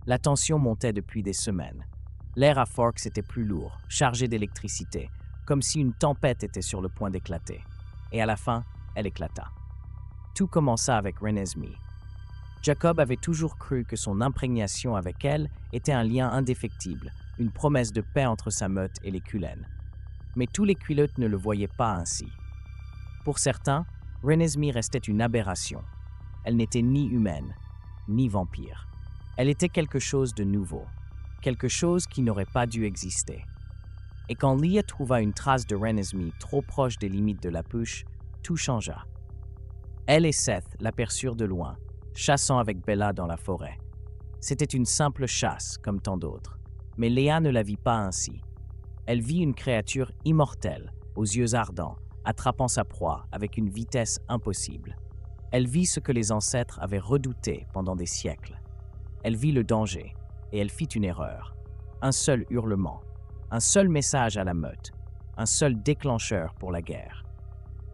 La tension montait depuis des semaines. L'air à Forks était plus lourd, chargé d'électricité, comme si une tempête était sur le point d'éclater. Et à la fin, elle éclata. Tout commença avec Renesmee. Jacob avait toujours cru que son imprégnation avec elle était un lien indéfectible, une promesse de paix entre sa meute et les Cullen. Mais tous les Culottes ne le voyaient pas ainsi. Pour certains, Renesmee restait une aberration. Elle n'était ni humaine, ni vampire. Elle était quelque chose de nouveau, quelque chose qui n'aurait pas dû exister. Et quand Leah trouva une trace de Renesmee trop proche des limites de la push, tout changea. Elle et Seth l'aperçurent de loin, chassant avec Bella dans la forêt. C'était une simple chasse, comme tant d'autres. Mais Leah ne la vit pas ainsi. Elle vit une créature immortelle, aux yeux ardents, attrapant sa proie avec une vitesse impossible. Elle vit ce que les ancêtres avaient redouté pendant des siècles. Elle vit le danger, et elle fit une erreur. Un seul hurlement, un seul message à la meute, un seul déclencheur pour la guerre.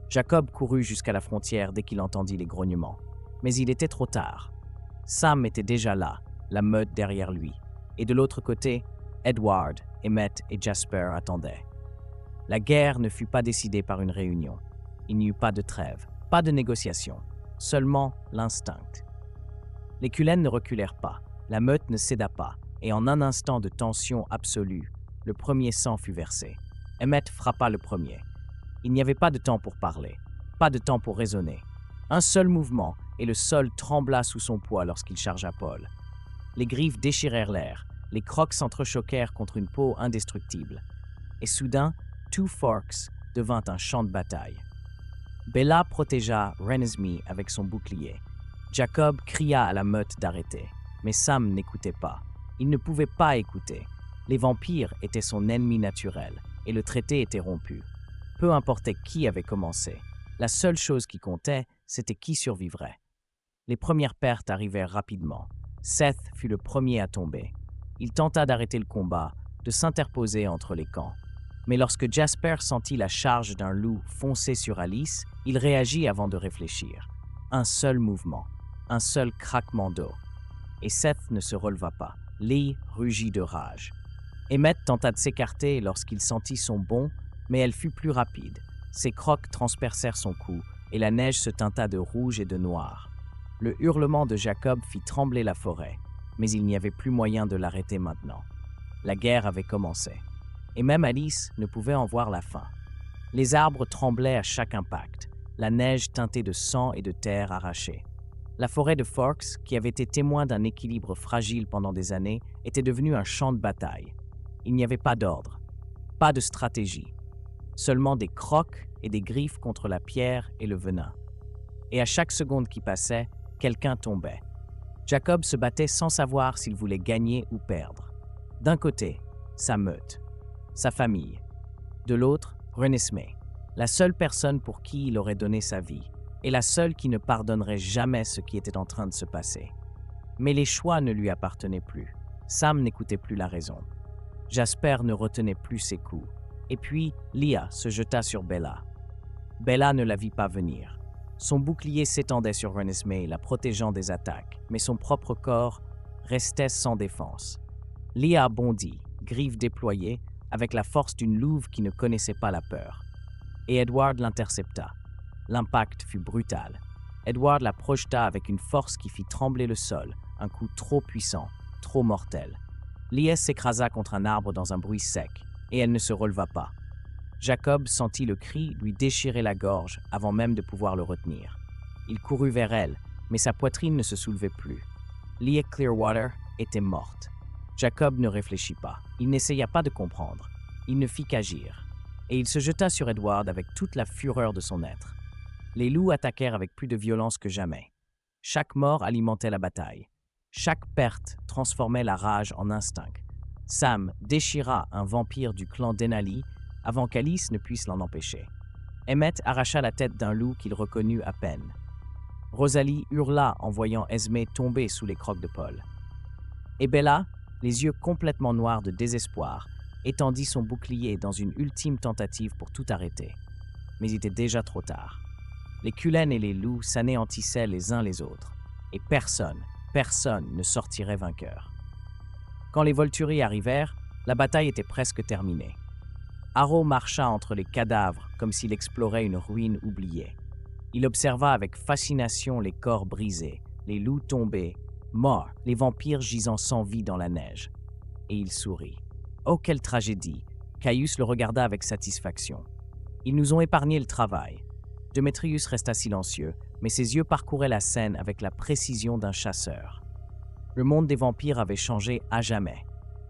Jacob courut jusqu'à la frontière dès qu'il entendit les grognements. Mais il était trop tard. Sam était déjà là, la meute derrière lui. Et de l'autre côté, Edward, Emmett et Jasper attendaient. La guerre ne fut pas décidée par une réunion. Il n'y eut pas de trêve, pas de négociation, seulement l'instinct. Les Cullen ne reculèrent pas, la meute ne céda pas, et en un instant de tension absolue, le premier sang fut versé. Emmett frappa le premier. Il n'y avait pas de temps pour parler, pas de temps pour raisonner. Un seul mouvement, et le sol trembla sous son poids lorsqu'il chargea Paul. Les griffes déchirèrent l'air, les crocs s'entrechoquèrent contre une peau indestructible. Et soudain, Two Forks devint un champ de bataille. Bella protégea Renesmee avec son bouclier. Jacob cria à la meute d'arrêter, mais Sam n'écoutait pas. Il ne pouvait pas écouter. Les vampires étaient son ennemi naturel, et le traité était rompu. Peu importait qui avait commencé. La seule chose qui comptait, c'était qui survivrait. Les premières pertes arrivèrent rapidement. Seth fut le premier à tomber. Il tenta d'arrêter le combat, de s'interposer entre les camps. Mais lorsque Jasper sentit la charge d'un loup foncer sur Alice, il réagit avant de réfléchir. Un seul mouvement, un seul craquement d'eau. Et Seth ne se releva pas. Lee rugit de rage. Emmett tenta de s'écarter lorsqu'il sentit son bond, mais elle fut plus rapide. Ses crocs transpercèrent son cou, et la neige se teinta de rouge et de noir. Le hurlement de Jacob fit trembler la forêt, mais il n'y avait plus moyen de l'arrêter maintenant. La guerre avait commencé, et même Alice ne pouvait en voir la fin. Les arbres tremblaient à chaque impact, la neige teintée de sang et de terre arrachée. La forêt de Forks, qui avait été témoin d'un équilibre fragile pendant des années, était devenue un champ de bataille. Il n'y avait pas d'ordre, pas de stratégie, seulement des crocs et des griffes contre la pierre et le venin. Et à chaque seconde qui passait, quelqu'un tombait. Jacob se battait sans savoir s'il voulait gagner ou perdre. D'un côté, sa meute, sa famille. De l'autre, Renesmee, la seule personne pour qui il aurait donné sa vie, et la seule qui ne pardonnerait jamais ce qui était en train de se passer. Mais les choix ne lui appartenaient plus. Sam n'écoutait plus la raison. Jasper ne retenait plus ses coups. Et puis, Leah se jeta sur Bella. Bella ne la vit pas venir. Son bouclier s'étendait sur Renesmee, la protégeant des attaques, mais son propre corps restait sans défense. Leah bondit, griffes déployées, avec la force d'une louve qui ne connaissait pas la peur. Et Edward l'intercepta. L'impact fut brutal. Edward la projeta avec une force qui fit trembler le sol, un coup trop puissant, trop mortel. Leah s'écrasa contre un arbre dans un bruit sec, et elle ne se releva pas. Jacob sentit le cri lui déchirer la gorge avant même de pouvoir le retenir. Il courut vers elle, mais sa poitrine ne se soulevait plus. Leah Clearwater était morte. Jacob ne réfléchit pas. Il n'essaya pas de comprendre. Il ne fit qu'agir. Et il se jeta sur Edward avec toute la fureur de son être. Les loups attaquèrent avec plus de violence que jamais. Chaque mort alimentait la bataille. Chaque perte transformait la rage en instinct. Sam déchira un vampire du clan Denali avant qu'Alice ne puisse l'en empêcher. Emmett arracha la tête d'un loup qu'il reconnut à peine. Rosalie hurla en voyant Esmée tomber sous les crocs de Paul. Et Bella, les yeux complètement noirs de désespoir, étendit son bouclier dans une ultime tentative pour tout arrêter. Mais il était déjà trop tard. Les Cullen et les loups s'anéantissaient les uns les autres, et personne ne sortirait vainqueur. Quand les Volturi arrivèrent, la bataille était presque terminée. Harrow marcha entre les cadavres comme s'il explorait une ruine oubliée. Il observa avec fascination les corps brisés, les loups tombés, morts, les vampires gisant sans vie dans la neige. Et il sourit. Oh, quelle tragédie! Caius le regarda avec satisfaction. Ils nous ont épargné le travail. Démétrius resta silencieux, mais ses yeux parcouraient la scène avec la précision d'un chasseur. Le monde des vampires avait changé à jamais,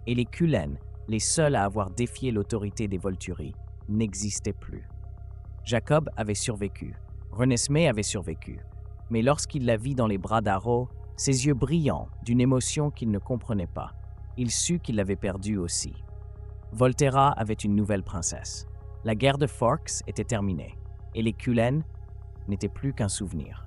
et les Cullen, les seuls à avoir défié l'autorité des Volturi, n'existaient plus. Jacob avait survécu, Renesmee avait survécu, mais lorsqu'il la vit dans les bras d'Harrow, ses yeux brillants d'une émotion qu'il ne comprenait pas, il sut qu'il l'avait perdue aussi. Volterra avait une nouvelle princesse. La guerre de Forks était terminée, et les Cullen n'étaient plus qu'un souvenir.